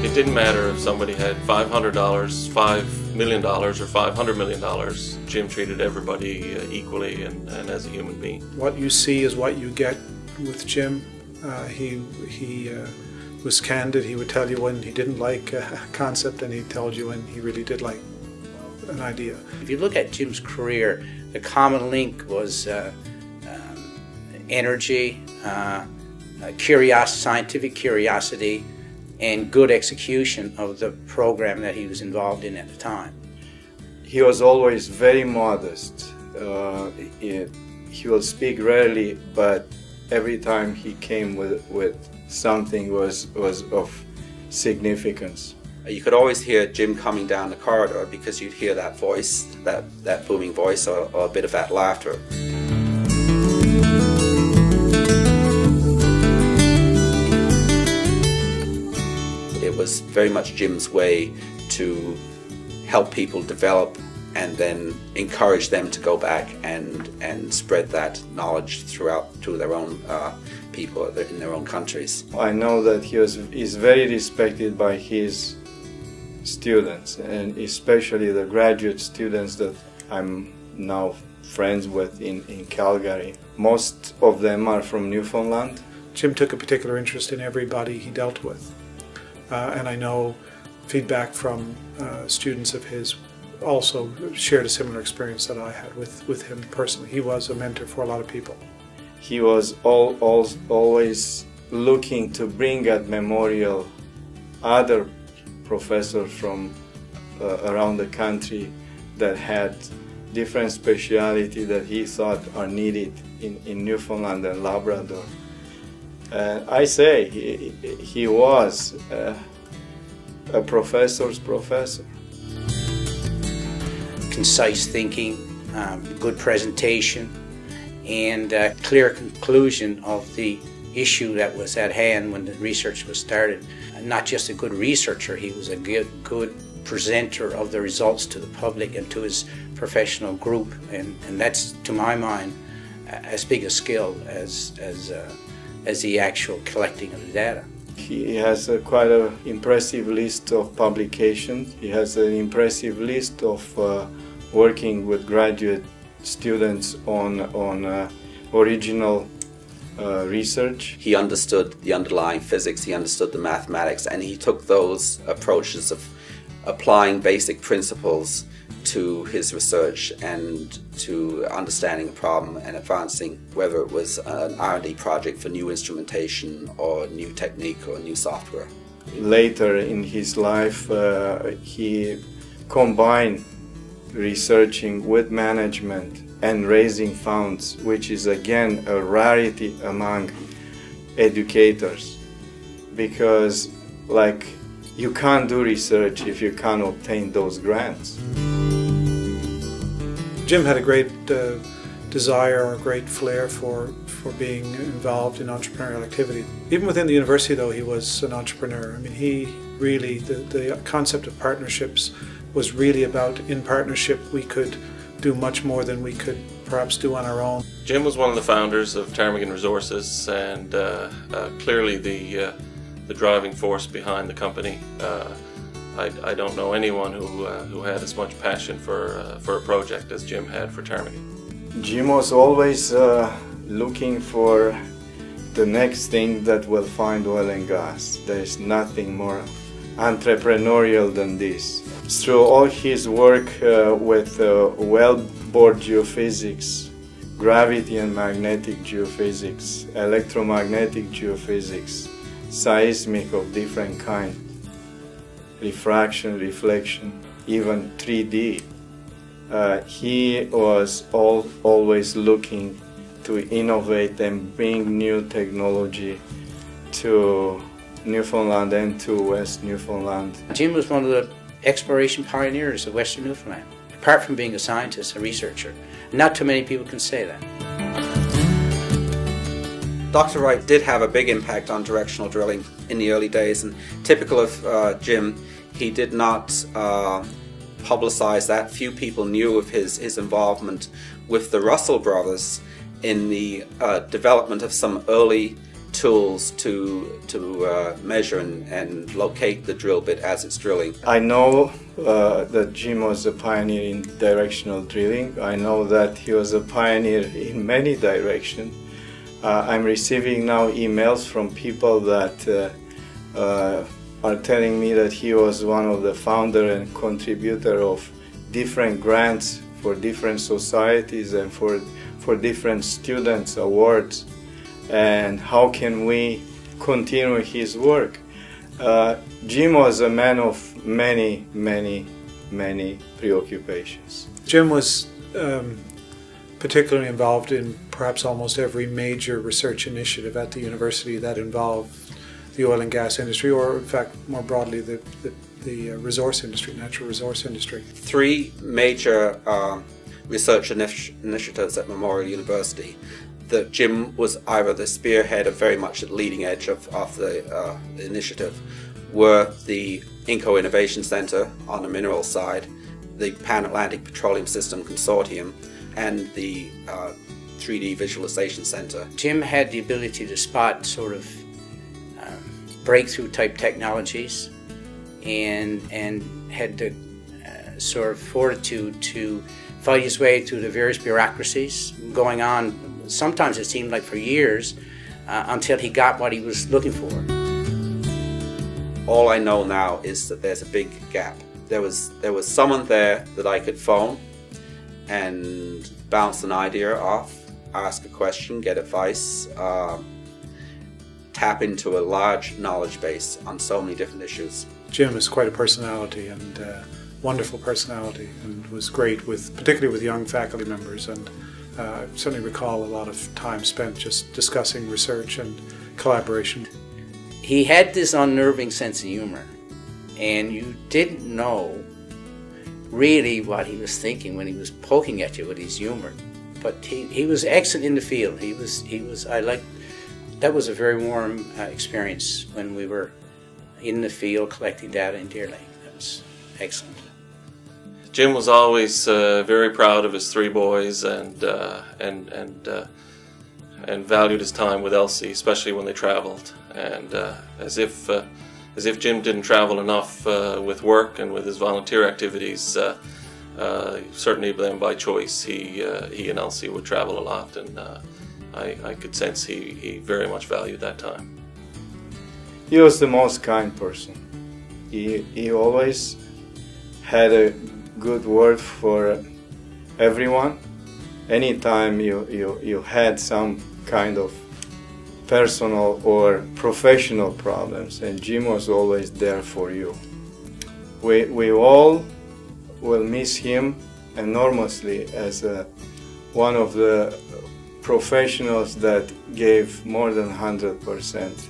It didn't matter if somebody had $500, $5 million, or $500 million. Jim treated everybody equally and as a human being. What you see is what you get with Jim. He was candid. He would tell you when he didn't like a concept, and he told you when he really did like an idea. If you look at Jim's career, the common link was energy, scientific curiosity, and good execution of the program that he was involved in at the time. He was always very modest. He will speak rarely, but every time he came with something was of significance. You could always hear Jim coming down the corridor because you'd hear that voice, that booming voice, or a bit of that laughter. It was very much Jim's way to help people develop and then encourage them to go back and spread that knowledge throughout to their own people in their own countries. I know that he's very respected by his students, and especially the graduate students that I'm now friends with in Calgary. Most of them are from Newfoundland. Jim took a particular interest in everybody he dealt with. And I know feedback from students of his also shared a similar experience that I had with him personally. He was a mentor for a lot of people. He was always looking to bring at memorial other professors from around the country that had different speciality that he thought are needed in Newfoundland and Labrador. I say he was a professor's professor. Concise thinking, good presentation, and a clear conclusion of the issue that was at hand when the research was started. Not just a good researcher, he was a good presenter of the results to the public and to his professional group, and that's, to my mind, as big a skill as the actual collecting of the data. He has quite an impressive list of publications. He has an impressive list of working with graduate students on original research. He understood the underlying physics, he understood the mathematics, and he took those approaches of applying basic principles to his research and to understanding a problem and advancing, whether it was an R&D project for new instrumentation or new technique or new software. Later in his life, he combined researching with management and raising funds, which is again a rarity among educators, because you can't do research if you can't obtain those grants. Jim had a great desire or a great flair for being involved in entrepreneurial activity. Even within the university, though, he was an entrepreneur. I mean, he really, the concept of partnerships was really about, in partnership, we could do much more than we could perhaps do on our own. Jim was one of the founders of Ptarmigan Resources, and clearly the driving force behind the company. I don't know anyone who had as much passion for a project as Jim had for Ptarmigan. Jim was always looking for the next thing that will find oil and gas. There is nothing more entrepreneurial than this. Through all his work with wellbore geophysics, gravity and magnetic geophysics, electromagnetic geophysics, seismic of different kinds, refraction, reflection, even 3D. He was always looking to innovate and bring new technology to Newfoundland and to West Newfoundland. Jim was one of the exploration pioneers of Western Newfoundland. Apart from being a scientist, a researcher, not too many people can say that. Dr. Wright did have a big impact on directional drilling in the early days, and typical of Jim, he did not publicize that. Few people knew of his involvement with the Russell brothers in the development of some early tools to measure and locate the drill bit as it's drilling. I know that Jim was a pioneer in directional drilling. I know that he was a pioneer in many directions. I'm receiving now emails from people that are telling me that he was one of the founder and contributor of different grants for different societies and for different students awards. And how can we continue his work? Jim was a man of many preoccupations. Jim was particularly involved in perhaps almost every major research initiative at the university that involved the oil and gas industry, or in fact more broadly the resource industry, natural resource industry. 3 major research initiatives at Memorial University that Jim was either the spearhead or very much at the leading edge of the initiative were the INCO Innovation Center on the mineral side, the Pan-Atlantic Petroleum System Consortium, and the 3D Visualization Center. Jim had the ability to spot sort of breakthrough type technologies and had the sort of fortitude to fight his way through the various bureaucracies going on. Sometimes it seemed like for years until he got what he was looking for. All I know now is that there's a big gap. There was someone there that I could phone and bounce an idea off, ask a question, get advice, tap into a large knowledge base on so many different issues. Jim is quite a personality, and wonderful personality, and was great particularly with young faculty members, and I certainly recall a lot of time spent just discussing research and collaboration. He had this unnerving sense of humor, and you didn't know really what he was thinking when he was poking at you with his humor. But he was excellent in the field. That was a very warm experience when we were in the field collecting data in Deer Lake. That was excellent. Jim was always very proud of his 3 boys and valued his time with Elsie, especially when they traveled. And as if Jim didn't travel enough with work and with his volunteer activities, certainly then by choice, he and Elsie would travel a lot, and I could sense he very much valued that time. He was the most kind person. He always had a good word for everyone. Anytime you had some kind of personal or professional problems, and Jim was always there for you. We all will miss him enormously as one of the professionals that gave more than 100%